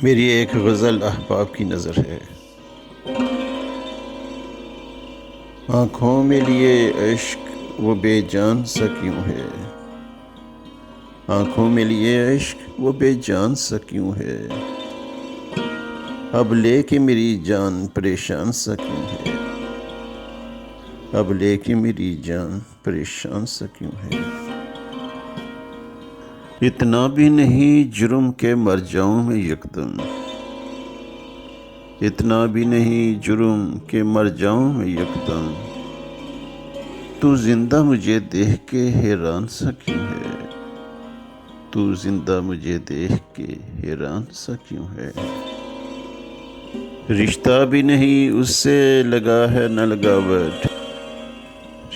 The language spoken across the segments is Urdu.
میری ایک غزل احباب کی نظر ہے، آنکھوں میں لیے عشق وہ بے جان سا کیوں ہے، آنکھوں میں لیے عشق وہ بے جان سا کیوں ہے، اب لے کے میری جان پریشان سا کیوں ہے، اب لے کے میری جان پریشان سا کیوں ہے، اتنا بھی نہیں جرم کہ مر جاؤں میں یکدم، اتنا بھی نہیں جرم کہ مر جاؤں میں یکدم، تو زندہ مجھے دیکھ کے حیران سا کیوں ہے، تو زندہ مجھے دیکھ کے حیران سا کیوں ہے، رشتہ بھی نہیں اس سے لگا ہے نہ لگاوٹ،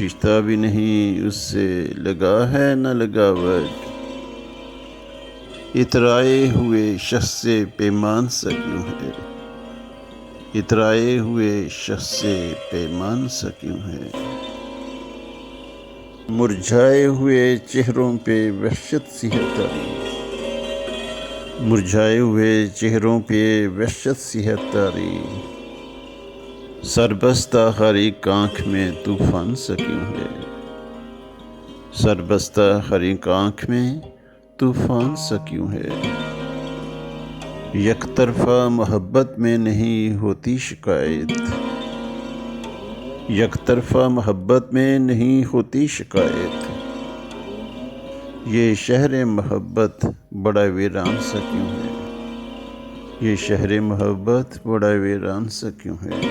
رشتہ بھی نہیں اس سے لگا ہے نہ لگاوٹ، اترائے ہوئے شخص سے پیمان سا کیوں ہے، اترائے ہوئے شخص سے پیمان سا کیوں ہے، مرجھائے ہوئے چہروں پہ وحشت سی ہے طاری، مرجھائے ہوئے چہروں پہ وحشت سی ہے طاری، سربستہ ہر ایک آنکھ میں طوفان سا کیوں ہے، سربستہ ہر ایک آنکھ میں طوفان سا کیوں ہے، یک طرفہ محبت میں نہیں ہوتی شکایت، یک طرفہ محبت میں نہیں ہوتی شکایت، یہ شہر محبت بڑا ویران سا کیوں ہے، یہ شہر محبت بڑا ویران سا کیوں ہے،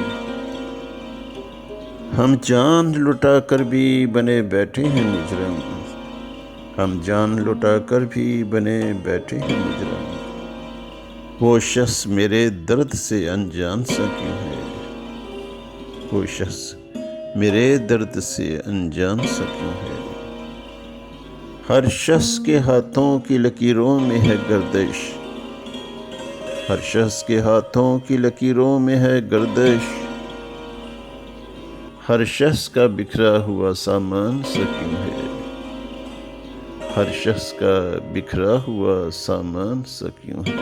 ہم جان لٹا کر بھی بنے بیٹھے ہیں مجرم، ہم جان لٹا کر بھی بنے بیٹھے ہیں مجرم، وہ شخص میرے درد سے انجان سا کیوں ہے، وہ شخص میرے درد سے انجان سا کیوں ہے، ہر شخص کے ہاتھوں کی لکیروں میں ہے گردش، ہر شخص کے ہاتھوں کی لکیروں میں ہے گردش، ہر شخص کا بکھرا ہوا سامان سا کیوں ہے، ہر شخص کا بکھرا ہوا سامان سا کیوں ہے،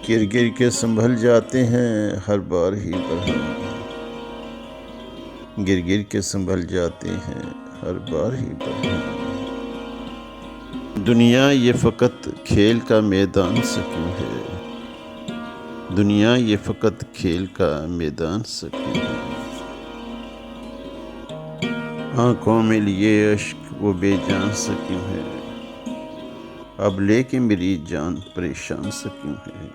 گر گر کے سنبھل جاتے ہیں ہر بار ہی پر ہم، گر گر کے سنبھل جاتے ہیں ہر بار ہی پر ہم، دنیا یہ فقط کھیل کا میدان سا کیوں ہے، دنیا یہ فقط کھیل کا میدان سا کیوں ہے، آنکھوں میں لیے عشق وہ بے جان سا کیوں ہے، اب لے کے میری جان پریشان سا کیوں ہے،